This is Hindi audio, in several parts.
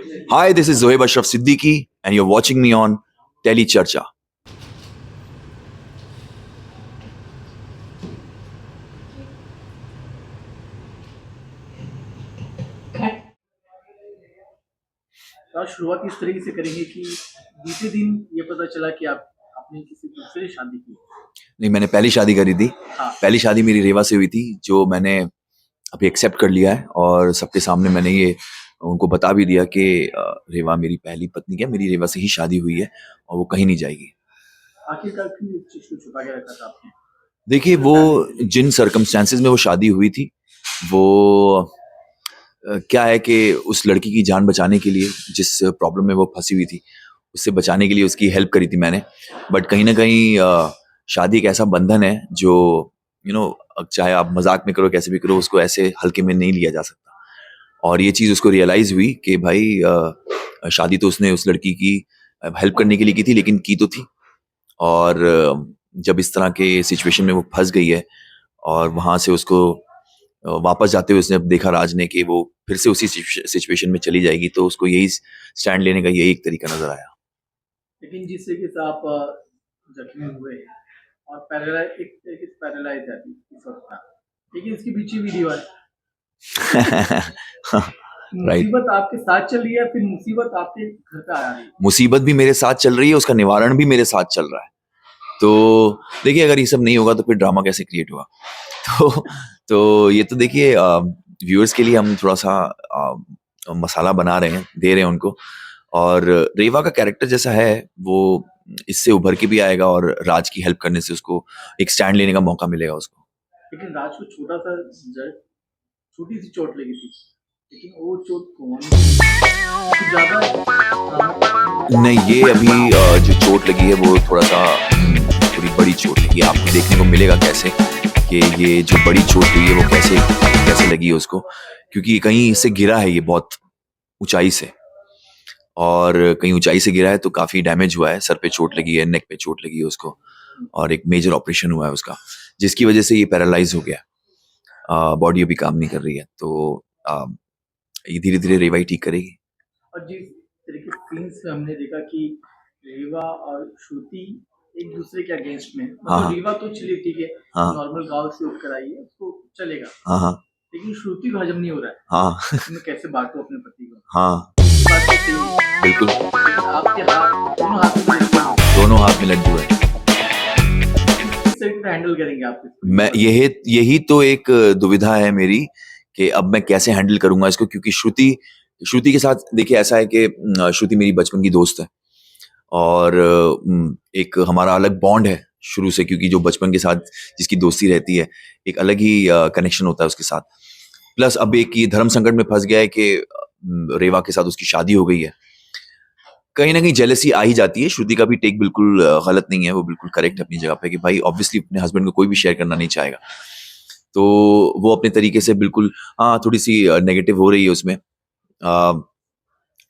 Hi, this is Zohaib Ashraf Siddiqui, and you're watching me on Tele Charcha. तो शुरुआत इस तरीके से करेंगे कि बीते दिन ये पता चला कि आप आपने किसी दूसरे से शादी की। नहीं, मैंने पहली शादी करी थी। हाँ। पहली शादी मेरी रेवा से हुई थी, जो मैंने अभी एक्सेप्ट कर लिया है और सबके सामने मैंने ये उनको बता भी दिया कि रेवा मेरी पहली पत्नी क्या, मेरी रेवा से ही शादी हुई है और वो कहीं नहीं जाएगी। आखिरकार क्यों इस चीज को छुपा के रखा था आपने? देखिए, वो जिन सर्कमस्टेंसेस में वो शादी हुई थी, वो क्या है कि उस लड़की की जान बचाने के लिए, जिस प्रॉब्लम में वो फंसी हुई थी, उससे बचाने के लिए उसकी हेल्प करी थी मैंने। बट कहीं ना कहीं शादी एक ऐसा बंधन है जो चाहे आप मजाक में करो कैसे भी करो, उसको ऐसे हल्के में नहीं लिया जा सकता। और ये चीज़ उसको रियलाइज हुई कि भाई शादी तो उसने उस लड़की की हेल्प करने के लिए की थी, लेकिन की तो थी। और जब इस तरह के सिचुएशन में वो फंस गई है और वहां से उसको वापस जाते हुए उसने अब देखा राज ने कि वो फिर से उसी सिचुएशन में चली जाएगी, तो उसको यही स्टैंड लेने का यही एक तरीका नजर आया। लेकिन जिस तरीके से आप जख्मी हुए और पैरालाइज, एक तरीके से पैरालाइज है अभी इस वक्त आप। लेकिन इसकी पीछे वीडियो है। राइट। मुसीबत आपके साथ चल रही है, फिर मुसीबत आपके घर पे आ रही है। मुसीबत भी मेरे साथ चल रही है, उसका निवारण भी मेरे साथ चल रहा है। तो देखिए, अगर ये सब नहीं होगा तो फिर ड्रामा कैसे क्रिएट हुआ? तो तो ये तो देखिए, व्यूअर्स के लिए हम थोड़ा सा मसाला बना रहे हैं, दे रहे हैं उनको। और रेवा का कैरेक्टर जैसा है, वो इससे उभर के भी आएगा और राज की हेल्प करने से उसको एक स्टैंड लेने का मौका मिलेगा उसको। लेकिन राज को छोटी सी चोट लगी थी, लेकिन वो चोट कौन ज्यादा नहीं, ये अभी जो चोट लगी है वो थोड़ा सा थोड़ी बड़ी चोट लगी है। आपको देखने को मिलेगा कैसे कि ये जो बड़ी चोट हुई है वो कैसे कैसे लगी है उसको, क्योंकि कहीं से गिरा है ये बहुत ऊंचाई से, और कहीं ऊंचाई से गिरा है तो काफी डैमेज हुआ है। सर पे चोट लगी है, नेक पे चोट लगी है उसको, और एक मेजर ऑपरेशन हुआ है उसका, जिसकी वजह से ये पैरालाइज हो गया। बॉडी अभी काम नहीं कर रही है, तो ये धीरे धीरे रेवाई ठीक करेगी। और जिस तरीके से सीन्स में हमने देखा कि रीवा और श्रुति एक दूसरे के अगेंस्ट में, मतलब रीवा तो चलिए ठीक है, नॉर्मल गांव से उठकर आई है, उसको चलेगा। हाँ हाँ। लेकिन श्रुति को हजम नहीं हो रहा है। हाँ। मैं कैसे बांटू अपने पति को? हाँ, बात तो सही है। बिल्कुल। आपके हाथ, दोनों हाथ में लड्डू है। किस तरीके से हैंडल करेंगे आप इसको? मैं यही तो एक दुविधा है मेरी कि अब मैं कैसे हैंडल करूंगा इसको, क्योंकि श्रुति श्रुति के साथ देखिए ऐसा है कि श्रुति मेरी बचपन की दोस्त है, और एक हमारा अलग बॉन्ड है शुरू से, क्योंकि जो बचपन के साथ जिसकी दोस्ती रहती है, एक अलग ही कनेक्शन होता है उसके साथ। प्लस अब एक ये धर्म संकट में फंस गया है कि रेवा के साथ उसकी शादी हो गई है। कहीं ना कहीं जेलसी आ ही जाती है। श्रुति का भी टेक बिल्कुल गलत नहीं है, वो बिल्कुल करेक्ट अपनी जगह पे कि भाई ऑब्वियसली अपने हस्बैंड को कोई भी शेयर करना नहीं चाहेगा, तो वो अपने तरीके से बिल्कुल, हाँ, थोड़ी सी नेगेटिव हो रही है उसमें।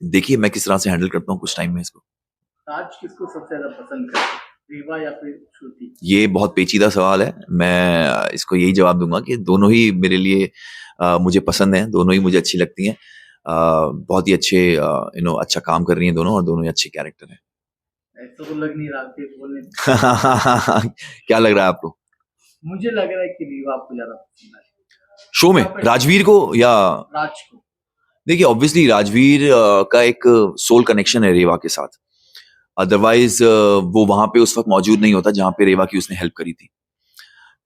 देखिए मैं किस तरह से हैंडल करता हूँ कुछ टाइम में इसको। राज किसको सबसे ज्यादा पसंद करते हैं, रीवा या फिर श्रुति? ये बहुत पेचीदा सवाल है। मैं इसको यही जवाब दूंगा कि दोनों ही मेरे लिए मुझे पसंद है, दोनों ही मुझे अच्छी लगती हैं। बहुत ही अच्छे अच्छा काम कर रही हैं दोनों, और दोनों ही अच्छे कैरेक्टर हैं। ऐसा तो लग नहीं रहा आपके बोलने से। क्या लग रहा है आपको? मुझे लग रहा है कि रीवा आपको ज्यादा पसंद है शो में राजवीर को या राज को? देखिए, ऑब्वियसली राजवीर का एक सोल कनेक्शन है रेवा के साथ। अदरवाइज वो वहां पे उस वक्त मौजूद नहीं होता जहां पे रेवा की उसने हेल्प करी थी।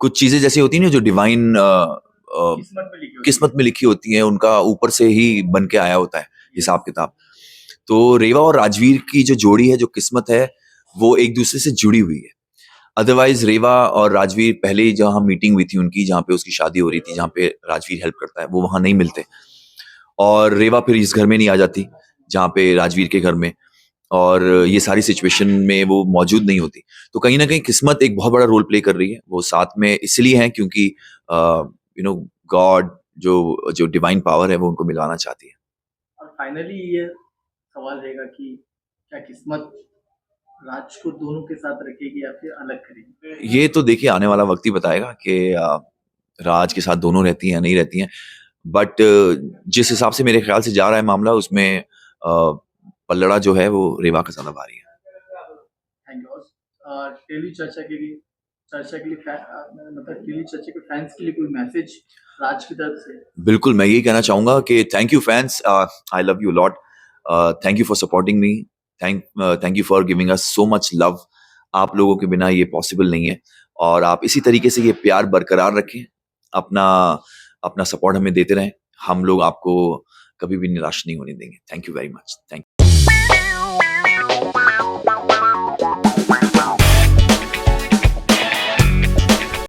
कुछ चीजें जैसी होती हैं जो डिवाइन किस्मत में लिखी होती हैं, उनका ऊपर से ही बन के आया होता है हिसाब किताब। तो रेवा और राजवीर की जो जोड़ी है, जो किस्मत है, वो एक दूसरे से जुड़ी हुई है। अदरवाइज रेवा और राजवीर पहले जहां मीटिंग हुई थी उनकी, जहां पे उसकी शादी हो रही थी, जहां पे राजवीर हेल्प करता है, वो वहां नहीं मिलते, और रेवा फिर इस घर में नहीं आ जाती जहाँ पे राजवीर के घर में, और ये सारी सिचुएशन में वो मौजूद नहीं होती। तो कहीं ना कहीं किस्मत एक बहुत बड़ा रोल प्ले कर रही है। वो साथ में इसलिए है क्योंकि गॉड, जो डिवाइन पावर है, वो उनको मिलाना चाहती है। और फाइनली ये सवाल रहेगा कि क्या किस्मत राज को दोनों के साथ रखेगी या फिर अलग करेगी? ये तो देखिए आने वाला वक्त ही बताएगा कि राज के साथ दोनों रहती हैं या नहीं रहती हैं। बट जिस हिसाब से मेरे ख्याल से जा रहा है मामला, उसमें पल्लड़ा जो है वो रेवा का ज़्यादा भारी है। Thank you. और टेली चर्चा के लिए मतलब टेली चर्चा के फैंस के लिए कोई मैसेज राज की तरफ से? बिल्कुल, मैं यही कहना चाहूँगा कि thank you fans, I love you a lot. Thank you for supporting me. Thank you for giving us so much love. आप लोगों के बिना ये पॉसिबल नहीं है और आप इसी तरीके से ये प्यार बरकरार रखें। अपना अपना सपोर्ट हमें देते रहें। हम लोग आपको कभी भी निराश नहीं होने देंगे। Thank you very much. Thank